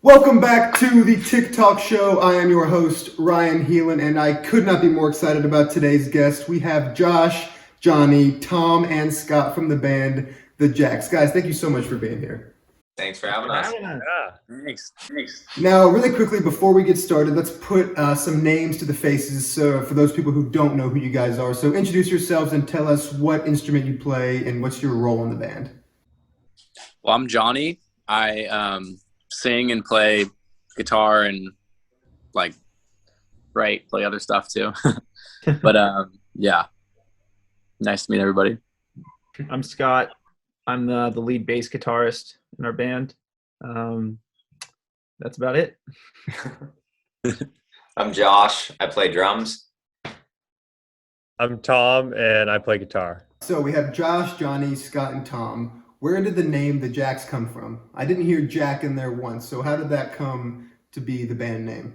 Welcome back to the TikTok show. I am your host, Ryan Heelan, and I could not be more excited about today's guest. We have Josh, Jonny, Tom, and Scott from the band The Jacks. Guys, thank you so much for being here. Thanks for having us. Yeah. Thanks. Now, really quickly, before we get started, let's put some names to the faces for those people who don't know who you guys are. So introduce yourselves and tell us what instrument you play and what's your role in the band. Well, I'm Jonny. I sing and play guitar and play other stuff too. But yeah, nice to meet everybody. I'm Scott. I'm the lead bass guitarist in our band. That's about it. I'm Josh. I play drums. I'm Tom, and I play guitar. So we have Josh, Jonny, Scott, and Tom. Where did the name The Jacks come from? I didn't hear Jack in there once, so how did that come to be the band name?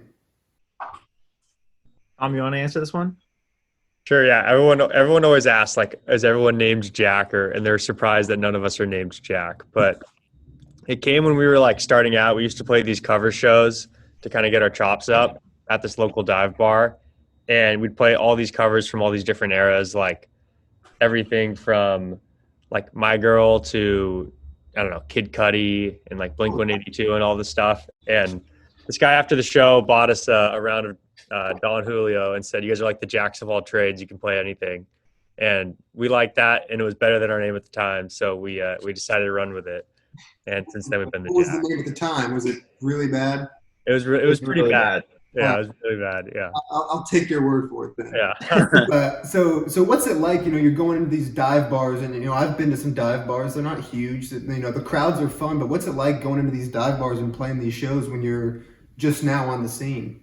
Tom, you want to answer this one? Sure, yeah. Everyone always asks, is everyone named Jack? And they're surprised that none of us are named Jack. But it came when we were starting out. We used to play these cover shows to kind of get our chops up at this local dive bar. And we'd play all these covers from all these different eras, everything from My Girl to, I don't know, Kid Cudi and Blink-182 and all this stuff. And this guy after the show bought us a round of Don Julio and said, "You guys are like the Jacks of all trades. You can play anything." And we liked that, and it was better than our name at the time. So we decided to run with it. And since then we've been the What was Jacks. the name at the time? Was it really bad? It was pretty really bad. Yeah, it was really bad. Yeah. I'll take your word for it then. Yeah. So what's it like? You're going into these dive bars, and I've been to some dive bars. They're not huge. The crowds are fun, but what's it like going into these dive bars and playing these shows when you're just now on the scene?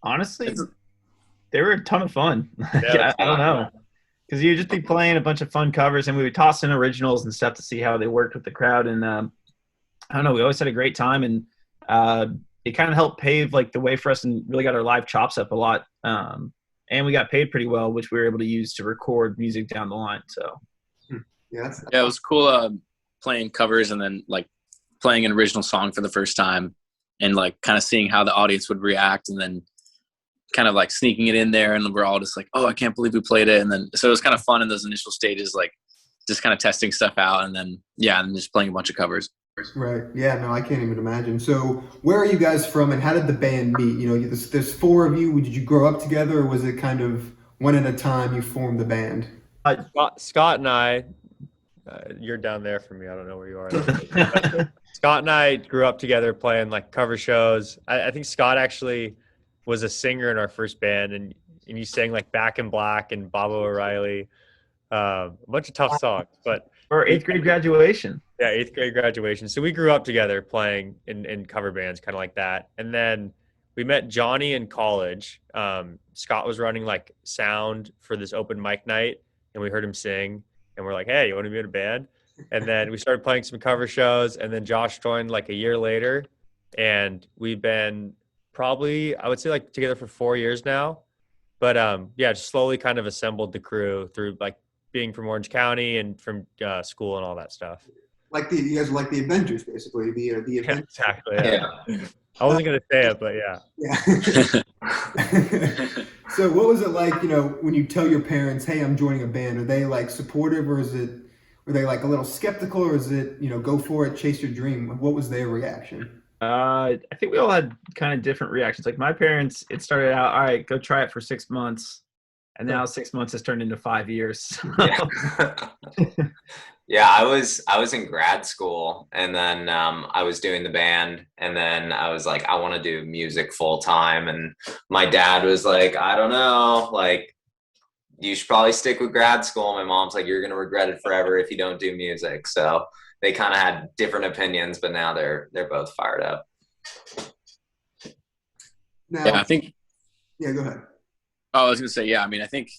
Honestly, they were a ton of fun. Yeah, I don't know. Because you'd just be playing a bunch of fun covers, and we would toss in originals and stuff to see how they worked with the crowd. And I don't know, we always had a great time, and it kind of helped pave the way for us and really got our live chops up a lot. And we got paid pretty well, which we were able to use to record music down the line. So Yeah, Yeah, it was cool playing covers and then playing an original song for the first time and kind of seeing how the audience would react and then kind of sneaking it in there, and we're all just oh, I can't believe we played it. And then so it was kind of fun in those initial stages, just kind of testing stuff out, and then and just playing a bunch of covers. right. Yeah, no, I can't even imagine. So where are you guys from, and how did the band meet? There's four of you. Did you grow up together, or was it kind of one at a time you formed the band? Scott and I, you're down there for me. I don't know where you are. Scott and I grew up together playing cover shows. I think Scott actually was a singer in our first band, and he sang Back in Black and Bob O'Reilly, a bunch of tough songs. But for 8th grade graduation. Yeah, 8th grade graduation. So we grew up together playing in cover bands, kind of like that. And then we met Jonny in college. Scott was running sound for this open mic night, and we heard him sing, and we're like, "Hey, you want to be in a band?" And then we started playing some cover shows, and then Josh joined a year later, and we've been probably, I would say together for 4 years now. But just slowly kind of assembled the crew through being from Orange County and from school and all that stuff. You guys are like the Avengers, basically. The Avengers. Yeah, exactly. Yeah. I wasn't gonna say it, but yeah. Yeah. So what was it like, when you tell your parents, "Hey, I'm joining a band"? Are they supportive, or were they a little skeptical, or is it, go for it, chase your dream? What was their reaction? I think we all had kind of different reactions. My parents, it started out, all right, go try it for 6 months. And now 6 months has turned into 5 years. Yeah, I was in grad school, and then I was doing the band, and then I was I want to do music full time. And my dad was I don't know, you should probably stick with grad school. My mom's you're going to regret it forever if you don't do music. So they kind of had different opinions, but now they're both fired up. Now, Yeah, I think. Yeah, go ahead. Oh, I was gonna say, yeah. I mean, I think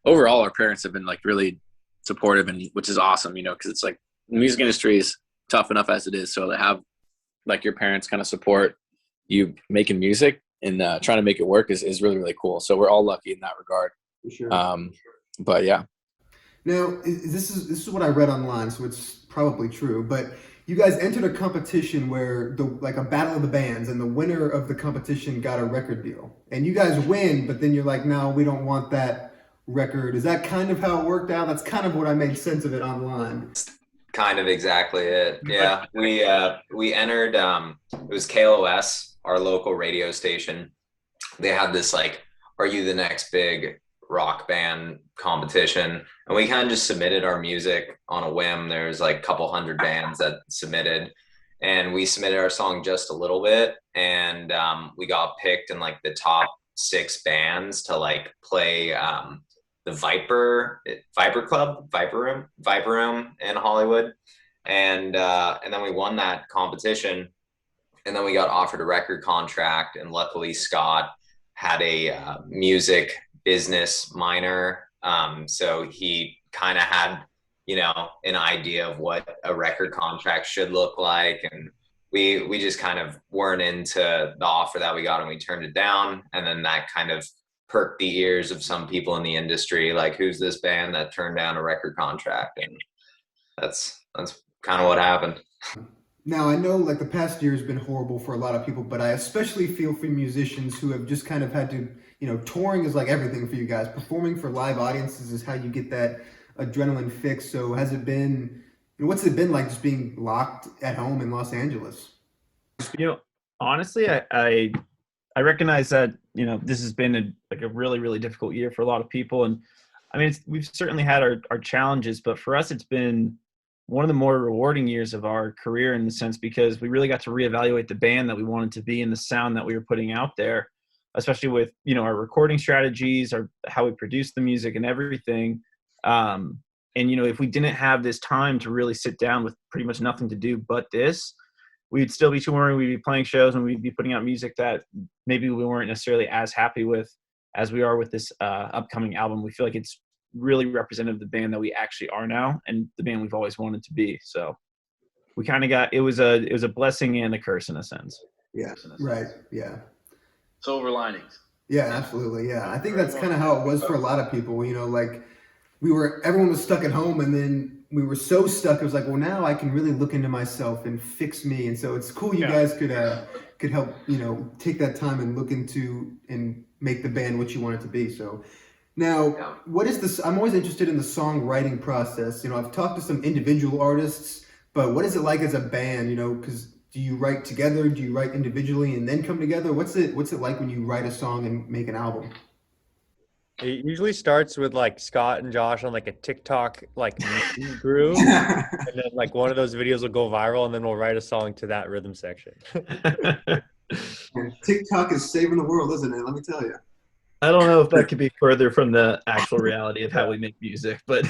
overall our parents have been really supportive, and which is awesome, because it's the music industry is tough enough as it is. So to have your parents kind of support you making music and trying to make it work is really, really cool. So we're all lucky in that regard. For sure. But yeah. Now, this is what I read online, so it's probably true. But You guys entered a competition where like a battle of the bands, and the winner of the competition got a record deal. And you guys win, but then you're like, no, we don't want that record. Is that kind of how it worked out? That's kind of what I made sense of it online. Kind of exactly it. Yeah, we entered. It was KLOS, our local radio station. They had this like, "Are you the next big rock band competition?" And we kind of just submitted our music on a whim. There's like a couple hundred bands that submitted, and we submitted our song just a little bit, and we got picked in like the top 6 bands to like play the Viper Room in Hollywood, and then we won that competition, and then we got offered a record contract, and luckily Scott had a music business minor, so he kind of had an idea of what a record contract should look like, and we just kind of weren't into the offer that we got, and we turned it down, and then that kind of perked the ears of some people in the industry, like, who's this band that turned down a record contract? And that's kind of what happened. Now, I know like the past year has been horrible for a lot of people, but I especially feel for musicians who have just kind of had to, touring is like everything for you guys. Performing for live audiences is how you get that adrenaline fix. So has it been, what's it been like just being locked at home in Los Angeles? Honestly, I recognize that, this has been a really, really difficult year for a lot of people. And I mean, we've certainly had our challenges, but for us, it's been one of the more rewarding years of our career in the sense, because we really got to reevaluate the band that we wanted to be and the sound that we were putting out there, especially with, our recording strategies, how we produce the music and everything. And, if we didn't have this time to really sit down with pretty much nothing to do but this, we'd still be touring, we'd be playing shows, and we'd be putting out music that maybe we weren't necessarily as happy with as we are with this upcoming album. We feel like it's really representative of the band that we actually are now and the band we've always wanted to be. So we kind of it was a blessing and a curse in a sense. Yeah, right. Yeah. Silver linings. Yeah, absolutely. Yeah. I think that's kind of how it was for a lot of people, like everyone was stuck at home, and then we were so stuck. It was like, well, now I can really look into myself and fix me. And so it's cool you guys could help, take that time and look into and make the band what you want it to be. So now, what is this? I'm always interested in the songwriting process. I've talked to some individual artists, but what is it like as a band? Because do you write together? Do you write individually and then come together? What's it like when you write a song and make an album? It usually starts with like Scott and Josh on like a TikTok like groove, and then like one of those videos will go viral, and then we'll write a song to that rhythm section. TikTok is saving the world, isn't it? Let me tell you. I don't know if that could be further from the actual reality of how we make music, but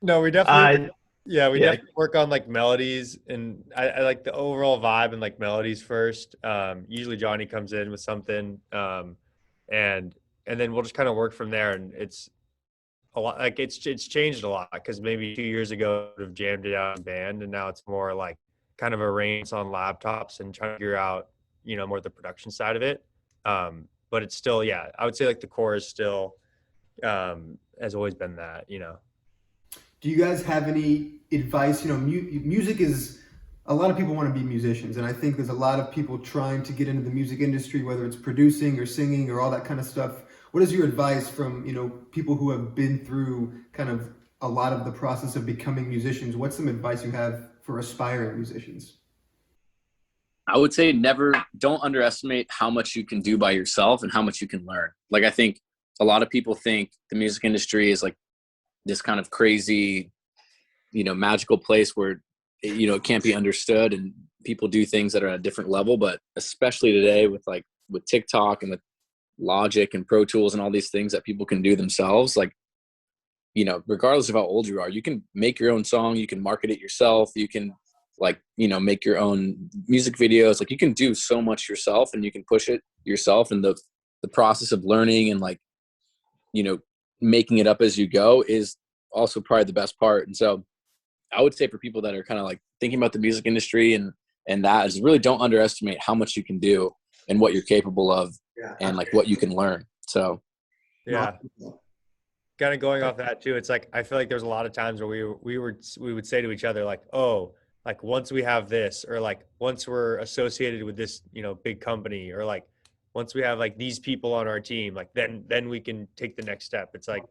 no, we definitely definitely work on like melodies, and I like the overall vibe and like melodies first. Usually Jonny comes in with something, and then we'll just kind of work from there. And it's a lot, like it's changed a lot, because maybe 2 years ago I would have jammed it out in band, and now it's more like kind of arranged on laptops and trying to figure out, more the production side of it. But it's still, I would say like the core is still, has always been that, Do you guys have any advice? Music is, a lot of people want to be musicians, and I think there's a lot of people trying to get into the music industry, whether it's producing or singing or all that kind of stuff. What is your advice from, people who have been through kind of a lot of the process of becoming musicians? What's some advice you have for aspiring musicians? I would say don't underestimate how much you can do by yourself and how much you can learn. Like, I think a lot of people think the music industry is like this kind of crazy, magical place where, it can't be understood and people do things that are at a different level. But especially today with TikTok and with Logic and Pro Tools and all these things that people can do themselves, like, regardless of how old you are, you can make your own song, you can market it yourself, you can make your own music videos. Like, you can do so much yourself, and you can push it yourself. And the process of learning and making it up as you go is also probably the best part. And so I would say for people that are kind of like thinking about the music industry and that is, really don't underestimate how much you can do and what you're capable of, and like what you can learn. So kind of going off that too, it's like I feel like there's a lot of times where we would say to each other like, oh, like once we have this, or like once we're associated with this, big company, or like once we have like these people on our team, like then we can take the next step. It's like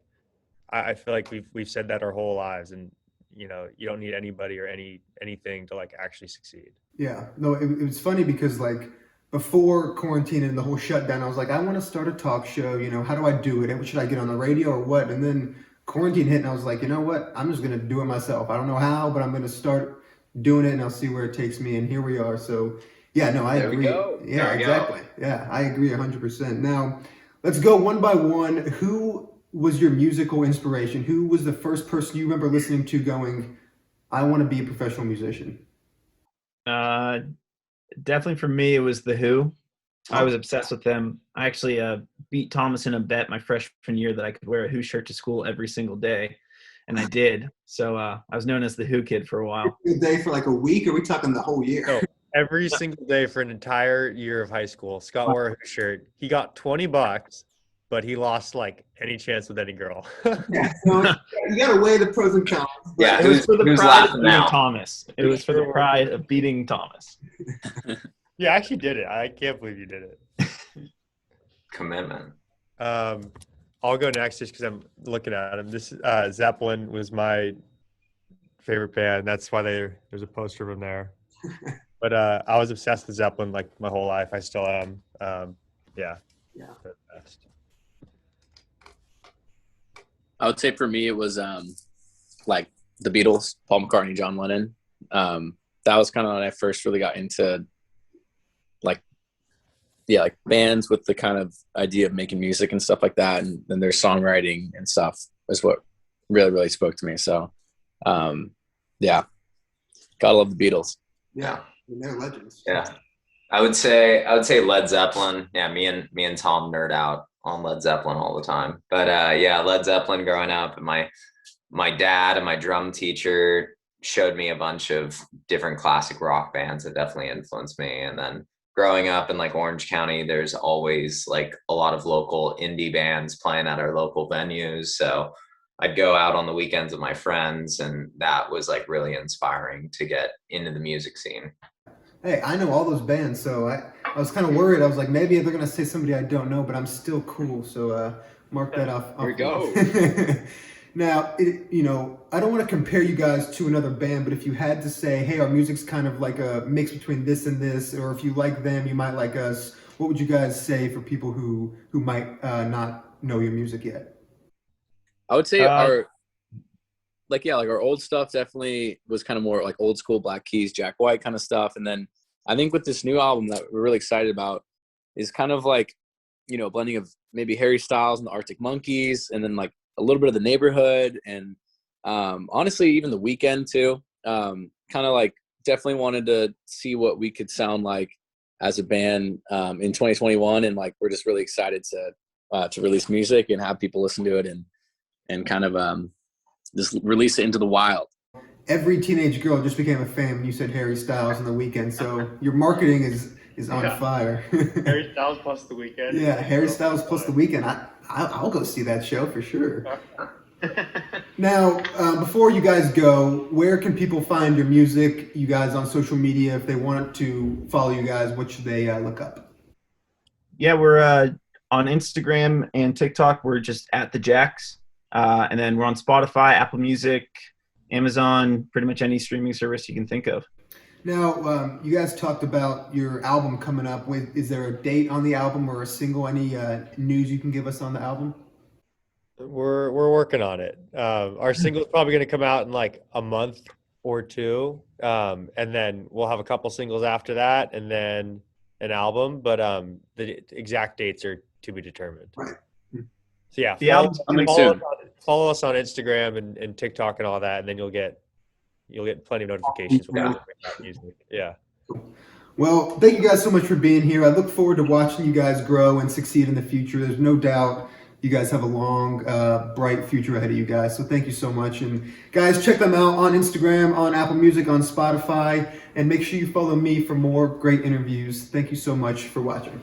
I feel like we've said that our whole lives, and you don't need anybody or anything to like actually succeed. Yeah, no, it was funny because like before quarantine and the whole shutdown, I was like, I want to start a talk show. How do I do it? And should I get on the radio or what? And then quarantine hit, and I was like, you know what? I'm just gonna do it myself. I don't know how, but I'm gonna start doing it, and I'll see where it takes me. And here we are. So yeah, no, I There we agree. go. Yeah, There we exactly. Yeah, I agree 100%. Now, let's go one by one. Who was your musical inspiration? Who was the first person you remember listening to going, I want to be a professional musician? Definitely for me, it was The Who. I was obsessed with them. I actually beat Thomas in a bet my freshman year that I could wear a Who shirt to school every single day, and I did. So I was known as the Who kid for a while. Good day for like a week, or are we talking the whole year? No, every single day for an entire year of high school, Scott wore a Who shirt. He got $20, but he lost like any chance with any girl. Yeah, so you got to weigh the pros and cons. Yeah, It was for the who's pride of laughing beating now? Thomas. It was for the pride of beating Thomas. Yeah, I actually did it. I can't believe you did it. Commitment. I'll go next just because I'm looking at him. This Zeppelin was my favorite band. That's why there's a poster of them there. But I was obsessed with Zeppelin like my whole life. I still am. Yeah. Yeah. They're the best. I would say for me it was like the Beatles, Paul McCartney, John Lennon. That was kind of when I first really got into like bands with the kind of idea of making music and stuff like that, and then their songwriting and stuff is what really, really spoke to me. So yeah, gotta love the Beatles. Yeah, they're legends. Yeah. I would say Led Zeppelin. Yeah, me and Tom nerd out on Led Zeppelin all the time. But yeah, Led Zeppelin growing up, and my dad and my drum teacher showed me a bunch of different classic rock bands that definitely influenced me. And then growing up in like Orange County, there's always like a lot of local indie bands playing at our local venues. So I'd go out on the weekends with my friends, and that was like really inspiring to get into the music scene. Hey, I know all those bands, so I was kind of worried. I was like, maybe they're going to say somebody I don't know, but I'm still cool. So mark that off. There we go. Now, I don't want to compare you guys to another band, but if you had to say, hey, our music's kind of like a mix between this and this, or if you like them, you might like us, what would you guys say for people who might not know your music yet? I would say our old stuff definitely was kind of more like old school Black Keys, Jack White kind of stuff. And then I think with this new album that we're really excited about is kind of like, a blending of maybe Harry Styles and the Arctic Monkeys, and then like a little bit of the Neighborhood, and honestly, even the Weeknd too. Kind of like definitely wanted to see what we could sound like as a band in 2021. And like, we're just really excited to release music and have people listen to it and kind of just release it into the wild. Every teenage girl just became a fan when you said Harry Styles and The Weeknd, so your marketing is on fire. Harry Styles plus The Weeknd. Yeah, Harry Styles plus The Weeknd. I'll go see that show for sure. Now, before you guys go, where can people find your music, you guys, on social media? If they want to follow you guys, what should they look up? Yeah, we're on Instagram and TikTok. We're just at the Jacks. And then we're on Spotify, Apple Music, Amazon, pretty much any streaming service you can think of. Now, you guys talked about your album coming up. Is there a date on the album or a single? Any news you can give us on the album? We're working on it. Our single's probably going to come out in like a month or two, and then we'll have a couple singles after that, and then an album. But the exact dates are to be determined. Right. So yeah, The album's coming soon. Follow us on Instagram and TikTok and all that, and then you'll get plenty of notifications when we bring out music. Yeah. Well, thank you guys so much for being here. I look forward to watching you guys grow and succeed in the future. There's no doubt you guys have a long, bright future ahead of you guys. So thank you so much. And guys, check them out on Instagram, on Apple Music, on Spotify, and make sure you follow me for more great interviews. Thank you so much for watching.